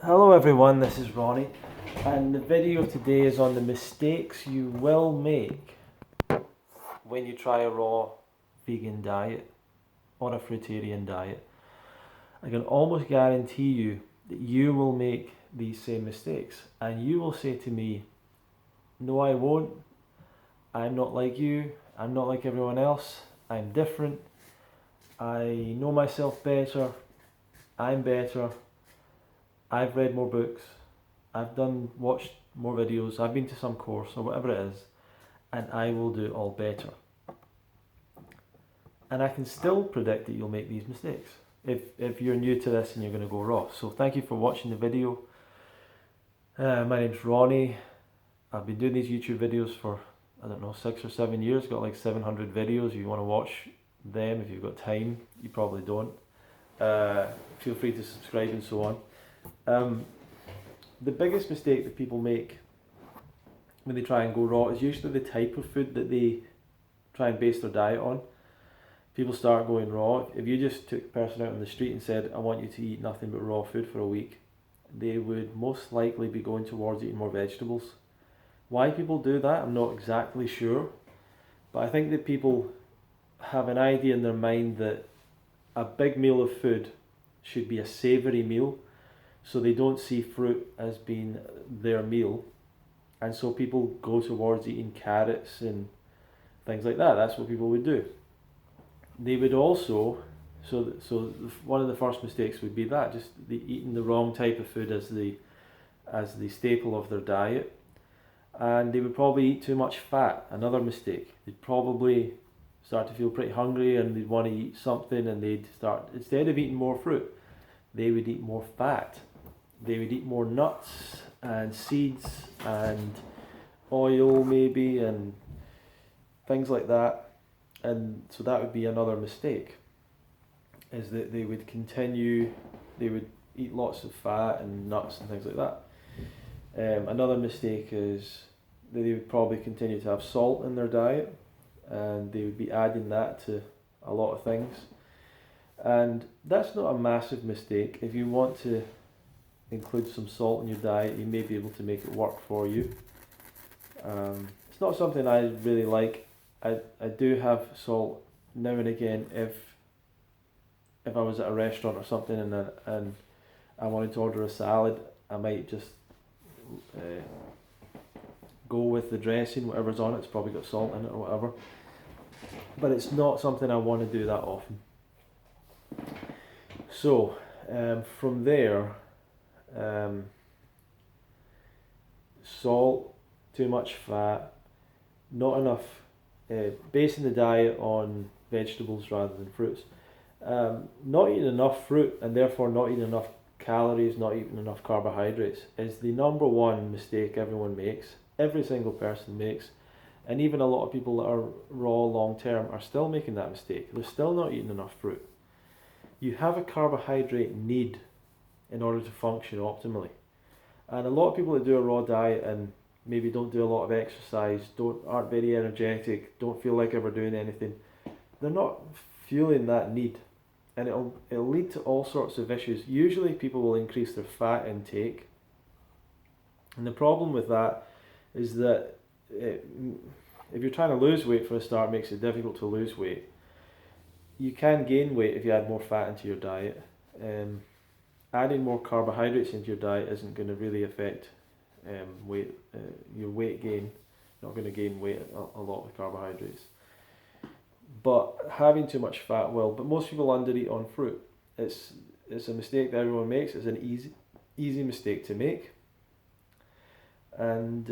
Hello everyone, this is Ronnie, and the video today is on the mistakes you will make when you try a raw vegan diet or a fruitarian diet. I can almost guarantee you that you will make these same mistakes, and you will say to me, no I won't, I'm not like you, I'm not like everyone else, I'm different, I know myself better, I'm better, I've read more books, watched more videos, I've been to some course or whatever it is, and I will do it all better. And I can still predict that you'll make these mistakes if you're new to this and you're going to go raw. So thank you for watching the video. My name's Ronnie. I've been doing these YouTube videos for, I don't know, 6 or 7 years. Got like 700 videos. If you want to watch them, if you've got time, you probably don't. Feel free to subscribe and so on. The biggest mistake that people make when they try and go raw is usually the type of food that they try and base their diet on. People start going raw. If you just took a person out on the street and said, I want you to eat nothing but raw food for a week, they would most likely be going towards eating more vegetables. Why people do that, I'm not exactly sure, but I think that people have an idea in their mind that a big meal of food should be a savoury meal, so they don't see fruit as being their meal, and so people go towards eating carrots and things like that. That's what people would do. They would also, one of the first mistakes would be that, just eating the wrong type of food as the staple of their diet, and they would probably eat too much fat. Another mistake. They'd probably start to feel pretty hungry and they'd want to eat something, and they'd start, instead of eating more fruit, they would eat more fat. They would eat more nuts and seeds and oil maybe and things like that. And so that would be another mistake, is that they would eat lots of fat and nuts and things like that. Another mistake is that they would probably continue to have salt in their diet, and they would be adding that to a lot of things. And that's not a massive mistake. If you want to include some salt in your diet, you may be able to make it work for you. It's not something I really like. I do have salt now and again if I was at a restaurant or something and I wanted to order a salad, I might just go with the dressing, whatever's on it. It's probably got salt in it or whatever. But it's not something I want to do that often. So from there, salt, too much fat, not enough. Basing the diet on vegetables rather than fruits. Not eating enough fruit and therefore not eating enough calories, not eating enough carbohydrates is the number one mistake everyone makes, every single person makes, and even a lot of people that are raw long term are still making that mistake. They're still not eating enough fruit. You have a carbohydrate need in order to function optimally. And a lot of people that do a raw diet and maybe don't do a lot of exercise, aren't very energetic, don't feel like ever doing anything, they're not fueling that need, and it'll lead to all sorts of issues. Usually people will increase their fat intake, and the problem with that is that if you're trying to lose weight for a start, it makes it difficult to lose weight. You can gain weight if you add more fat into your diet. Adding more carbohydrates into your diet isn't going to really affect your weight gain. Not going to gain weight a lot with carbohydrates, but having too much fat will. But most people undereat on fruit. It's a mistake that everyone makes. It's an easy mistake to make, and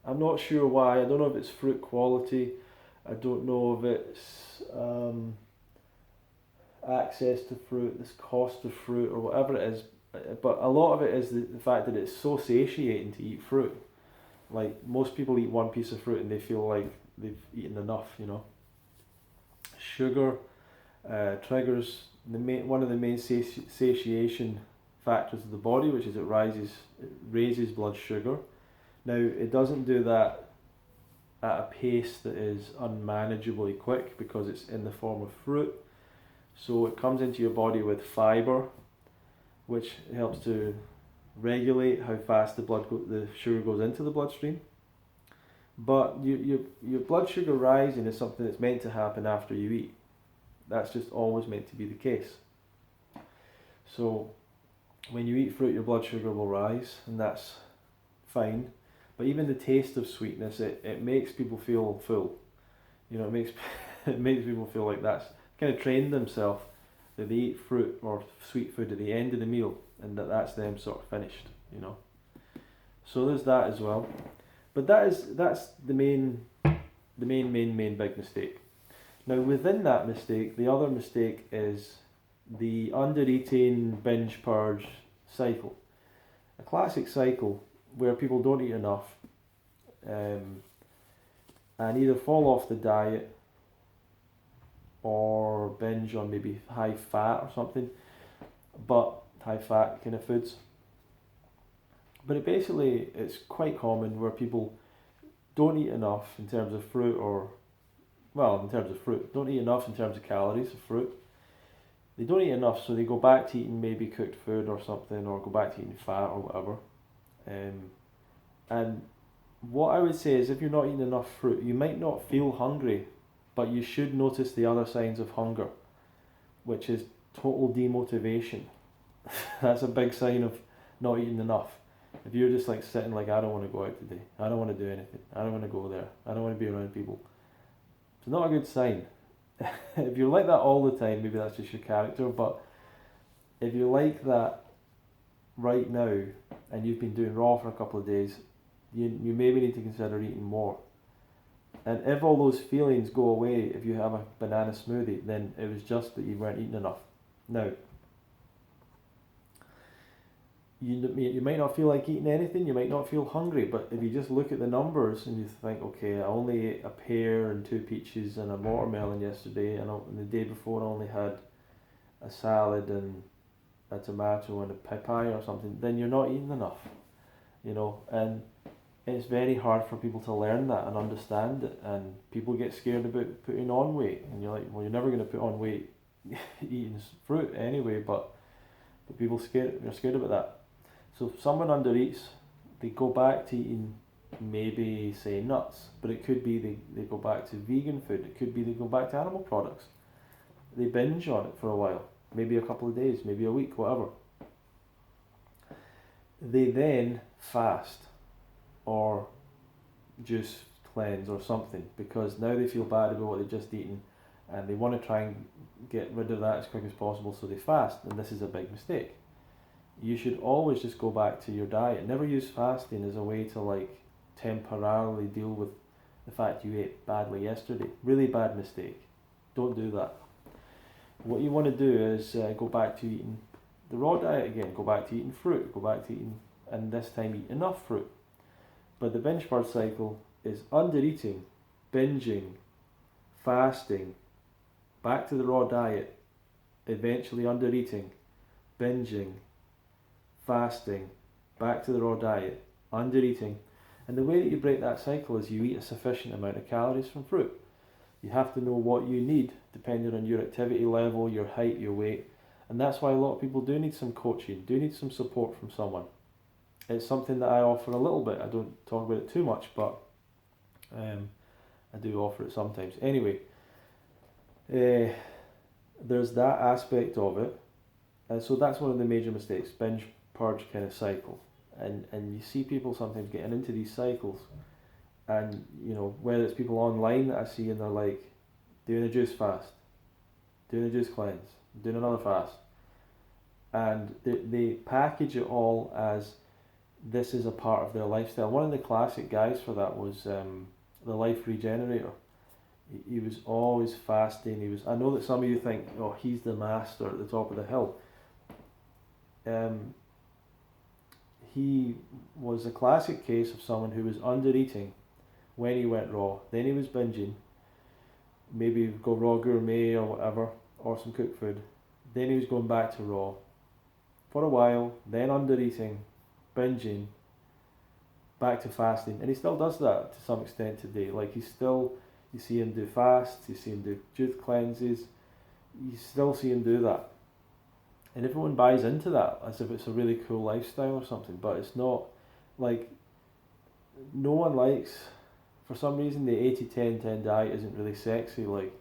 I'm not sure why. I don't know if it's fruit quality. I don't know if it's access to fruit, this cost of fruit, or whatever it is. But a lot of it is the fact that it's so satiating to eat fruit. Like, most people eat one piece of fruit and they feel like they've eaten enough, you know. Sugar triggers one of the main satiation factors of the body, which is it raises blood sugar. Now, it doesn't do that at a pace that is unmanageably quick because it's in the form of fruit. So it comes into your body with fibre, which helps to regulate how fast the sugar goes into the bloodstream. But your blood sugar rising is something that's meant to happen after you eat. That's just always meant to be the case. So when you eat fruit, your blood sugar will rise, and that's fine. But even the taste of sweetness, it makes people feel full. You know, it makes it makes people feel like that's kind of trained themselves that they eat fruit or sweet food at the end of the meal, and that's them sort of finished. You know. So there's that as well. But that's the main big mistake. Now within that mistake, the other mistake is the under-eating binge purge cycle. A classic cycle where people don't eat enough and either fall off the diet or binge on maybe high fat or something, but high fat kind of foods. But it's quite common where people don't eat enough in terms of fruit don't eat enough in terms of calories of fruit. They don't eat enough, so they go back to eating maybe cooked food or something, or go back to eating fat or whatever. And what I would say is if you're not eating enough fruit, you might not feel hungry, but you should notice the other signs of hunger, which is total demotivation. That's a big sign of not eating enough. If you're just like sitting like, I don't want to go out today, I don't want to do anything, I don't want to go there, I don't want to be around people, it's not a good sign. If you're like that all the time, maybe that's just your character, but if you're like that right now and you've been doing raw for a couple of days, you maybe need to consider eating more. And if all those feelings go away if you have a banana smoothie, then it was just that you weren't eating enough. Now, you might not feel like eating anything, you might not feel hungry, but if you just look at the numbers and you think, okay, I only ate a pear and 2 peaches and a watermelon yesterday, and the day before I only had a salad and a tomato and a papaya or something, then you're not eating enough, you know. And it's very hard for people to learn that and understand it, and people get scared about putting on weight, and you're like, well, you're never going to put on weight eating fruit anyway, but people they're scared about that. So if someone undereats, they go back to eating maybe, say, nuts, but it could be they go back to vegan food, it could be they go back to animal products. They binge on it for a while, maybe a couple of days, maybe a week, whatever. They then fast or juice cleanse or something, because now they feel bad about what they've just eaten and they want to try and get rid of that as quick as possible, so they fast, and this is a big mistake. You should always just go back to your diet. Never use fasting as a way to like temporarily deal with the fact you ate badly yesterday. Really bad mistake. Don't do that. What you want to do is go back to eating the raw diet again. Go back to eating fruit. Go back to eating, and this time eat enough fruit. But the binge purge cycle is undereating, binging, fasting, back to the raw diet, eventually undereating, binging, fasting, back to the raw diet, undereating. And the way that you break that cycle is you eat a sufficient amount of calories from fruit. You have to know what you need depending on your activity level, your height, your weight. And that's why a lot of people do need some coaching, do need some support from someone. It's something that I offer a little bit. I don't talk about it too much, but I do offer it sometimes. Anyway, there's that aspect of it. And so that's one of the major mistakes, binge purge kind of cycle. And you see people sometimes getting into these cycles, and you know, whether it's people online that I see and they're like doing a juice fast, doing a juice cleanse, doing another fast, and they package it all as this is a part of their lifestyle. One of the classic guys for that was the Life Regenerator. He was always fasting. I know that some of you think, oh, he's the master at the top of the hill. He was a classic case of someone who was undereating when he went raw. Then he was binging, maybe go raw gourmet or whatever, or some cooked food. Then he was going back to raw for a while, then undereating, binging, back to fasting. And he still does that to some extent today. Like you see him do fasts, you see him do juice cleanses, you still see him do that. And everyone buys into that as if it's a really cool lifestyle or something, but it's not. Like, no one likes, for some reason, the 80-10-10 diet isn't really sexy. Like,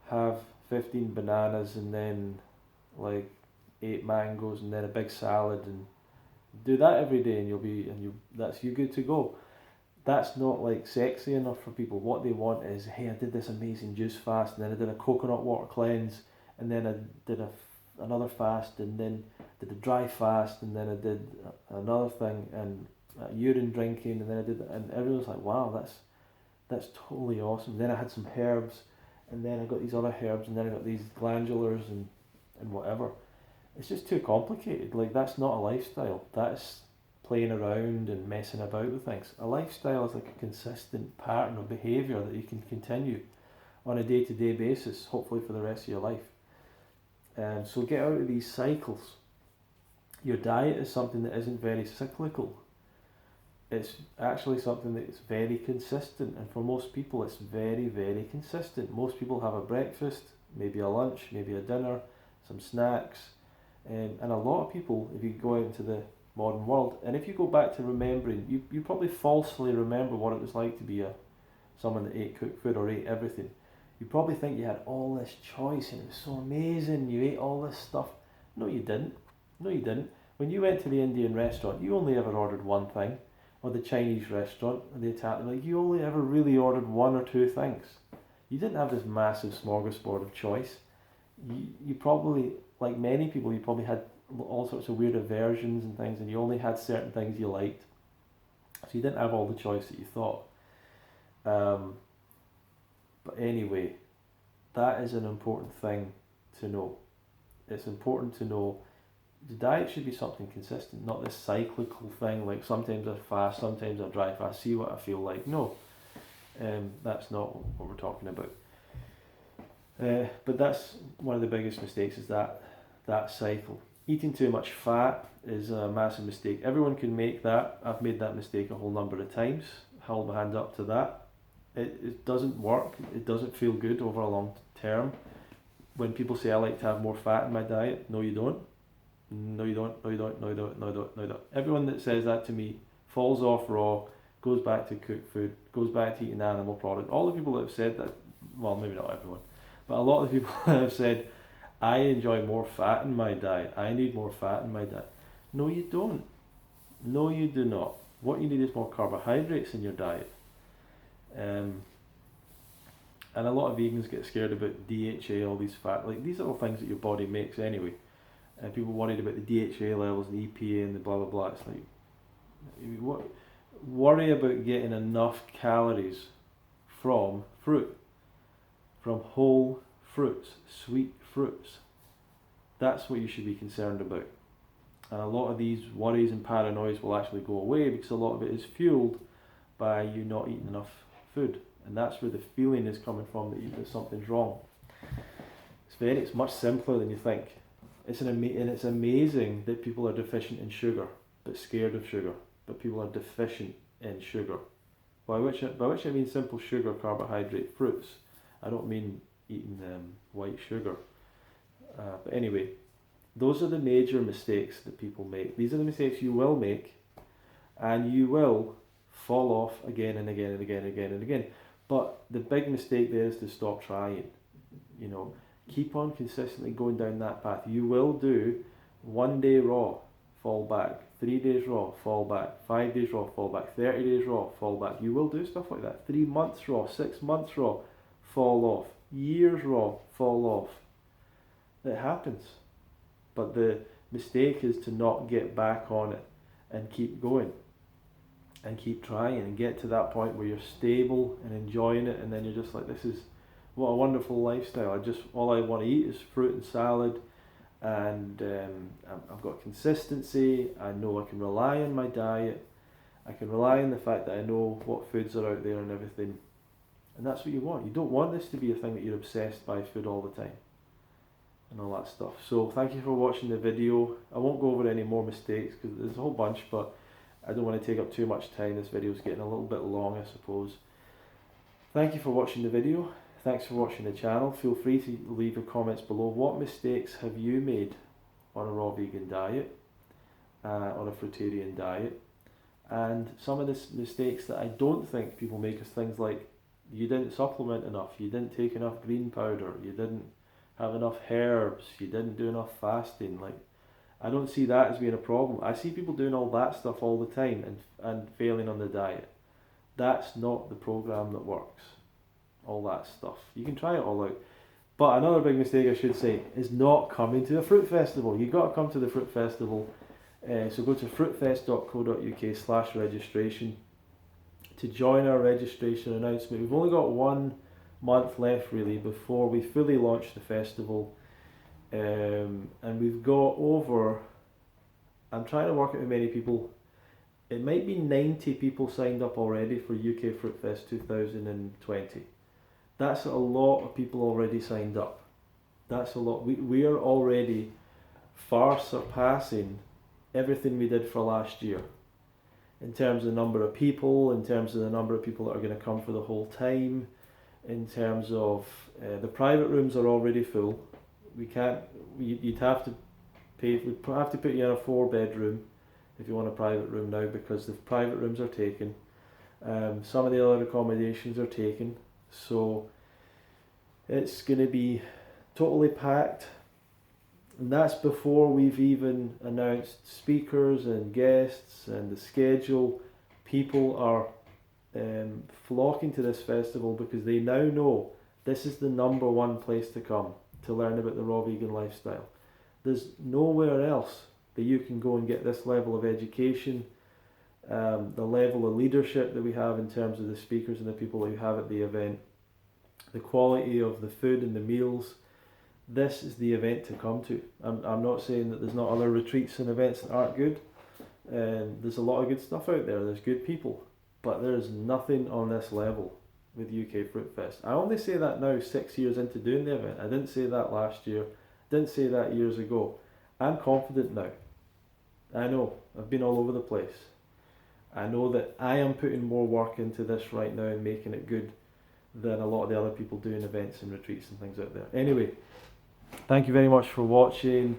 have 15 bananas and then like 8 mangoes and then a big salad, and do that every day, and you're good to go. That's not like sexy enough for people. What they want is, hey, I did this amazing juice fast, and then I did a coconut water cleanse, and then I did another fast, and then did a dry fast, and then I did another thing, and urine drinking, and then I did, and everyone's like, wow, that's totally awesome. Then I had some herbs, and then I got these other herbs, and then I got these glandulars and whatever. It's just too complicated. Like, that's not a lifestyle. That's playing around and messing about with things. A lifestyle is like a consistent pattern of behaviour that you can continue on a day-to-day basis, hopefully for the rest of your life. So get out of these cycles. Your diet is something that isn't very cyclical. It's actually something that's very consistent, and for most people it's very, very consistent. Most people have a breakfast, maybe a lunch, maybe a dinner, some snacks, and a lot of people, if you go out into the modern world, and if you go back to remembering, you probably falsely remember what it was like to be someone that ate cooked food or ate everything. You probably think you had all this choice and it was so amazing, you ate all this stuff. No, you didn't. No, you didn't. When you went to the Indian restaurant, you only ever ordered one thing, or the Chinese restaurant, or the Italian, like, you only ever really ordered one or two things. You didn't have this massive smorgasbord of choice. You probably, like many people, you probably had all sorts of weird aversions and things, and you only had certain things you liked. So you didn't have all the choice that you thought. But anyway, that is an important thing to know. It's important to know the diet should be something consistent, not this cyclical thing, like sometimes I fast, sometimes I dry fast, see what I feel like. No, that's not what we're talking about. But that's one of the biggest mistakes, is that cycle. Eating too much fat is a massive mistake. Everyone can make that. I've made that mistake a whole number of times. Hold my hand up to that. It doesn't work. It doesn't feel good over a long term. When people say I like to have more fat in my diet, no you don't. No you don't, no you don't, no you don't, no you don't, no you don't. Everyone that says that to me falls off raw, goes back to cooked food, goes back to eating animal product. All the people that have said that, well, maybe not everyone, but a lot of the people that have said, I enjoy more fat in my diet, I need more fat in my diet. No you don't. No you do not. What you need is more carbohydrates in your diet. And a lot of vegans get scared about DHA, all these fat, like these are all things that your body makes anyway. And people worried about the DHA levels and EPA and the blah blah blah. It's like, worry about getting enough calories from fruit, from whole fruits, sweet fruits. That's what you should be concerned about. And a lot of these worries and paranoias will actually go away, because a lot of it is fueled by you not eating enough food. And that's where the feeling is coming from that something's wrong. It's much simpler than you think. And it's amazing that people are deficient in sugar, but scared of sugar. But people are deficient in sugar. By which I mean simple sugar, carbohydrate, fruits. I don't mean eating white sugar. But anyway, those are the major mistakes that people make. These are the mistakes you will make, and you will fall off again and again and again and again and again. But the big mistake there is to stop trying. Keep on consistently going down that path. You will do 1 day raw, fall back, 3 days raw, fall back, 5 days raw, fall back, 30 days raw, fall back. You will do stuff like that. 3 months raw, 6 months raw, fall off, years raw, fall off. It happens. But the mistake is to not get back on it and keep going and keep trying and get to that point where you're stable and enjoying it, and then you're just like, this is what a wonderful lifestyle. All I want to eat is fruit and salad, and I've got consistency. I know I can rely on my diet. I can rely on the fact that I know what foods are out there and everything. And that's what you want. You don't want this to be a thing that you're obsessed by food all the time and all that stuff. So thank you for watching the video. I won't go over any more mistakes because there's a whole bunch, but I don't want to take up too much time. This video is getting a little bit long, I suppose. Thank you for watching the video. Thanks for watching the channel. Feel free to leave your comments below. What mistakes have you made on a raw vegan diet, on a fruitarian diet. And some of the mistakes that I don't think people make is things like you didn't supplement enough, you didn't take enough green powder, you didn't have enough herbs, you didn't do enough fasting. Like, I don't see that as being a problem. I see people doing all that stuff all the time and failing on the diet. That's not the program that works. All that stuff. You can try it all out. But another big mistake I should say is not coming to a fruit festival. You've got to come to the fruit festival. So go to fruitfest.co.uk/registration to join our registration announcement. We've only got 1 month left really before we fully launch the festival, and we've got over, I'm trying to work out how many people, it might be 90 people signed up already for UK Fruitfest 2020. That's a lot of people already signed up. That's a lot. We are already far surpassing everything we did for last year in terms of the number of people, in terms of the number of people that are going to come for the whole time, in terms of the private rooms are already full. You'd have to pay, we'd have to put you in a 4-bedroom if you want a private room now, because the private rooms are taken. Some of the other accommodations are taken, so it's going to be totally packed. And that's before we've even announced speakers and guests and the schedule. People are flocking to this festival because they now know this is the #1 place to come to learn about the raw vegan lifestyle. There's nowhere else that you can go and get this level of education, the level of leadership that we have in terms of the speakers and the people that we have at the event, the quality of the food and the meals. This is the event to come to. I'm not saying that there's not other retreats and events that aren't good. There's a lot of good stuff out there. There's good people. But there's nothing on this level with UK Fruitfest. I only say that now 6 years into doing the event. I didn't say that last year. Didn't say that years ago. I'm confident now. I know. I've been all over the place. I know that I am putting more work into this right now and making it good than a lot of the other people doing events and retreats and things out there. Anyway, thank you very much for watching.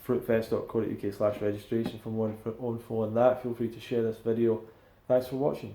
fruitfest.co.uk/registration for more info on that. Feel free to share this video. Thanks for watching.